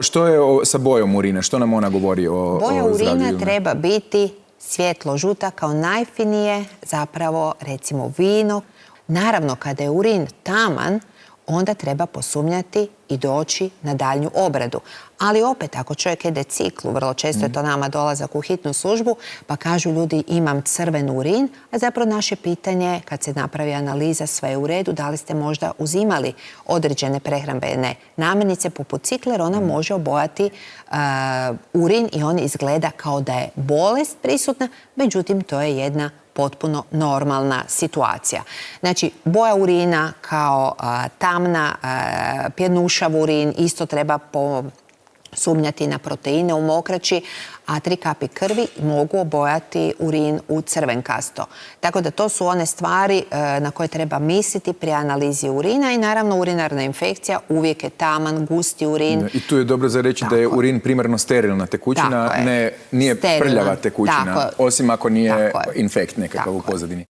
Što je sa bojom urina? Što nam ona govori o Boja zdravlju urina ljudi? treba biti svjetlo-žuta kao najfinije, zapravo recimo vino. Naravno, kada je urin taman, onda treba posumnjati i doći na daljnju obradu. Ali opet, ako čovjek jede ciklu, vrlo često je to nama dolazak u hitnu službu, pa kažu ljudi imam crven urin, a zapravo naše pitanje, kad se napravi analiza sve je u redu, da li ste možda uzimali određene prehrambene namirnice poput cikle, jer ona može obojati urin i on izgleda kao da je bolest prisutna, međutim to je jedna potpuno normalna situacija. Znači, boja urina kao tamna, pjenušav urin, isto treba sumnjati na proteine u mokraći, a 3 kapi krvi mogu obojati urin u crvenkasto. Tako da to su one stvari na koje treba misliti pri analizi urina i naravno urinarna infekcija uvijek je taman, gusti urin. I tu je dobro za reći da je urin primarno sterilna tekućina, nije prljava tekućina, osim ako nije infekt nekakav u pozadini.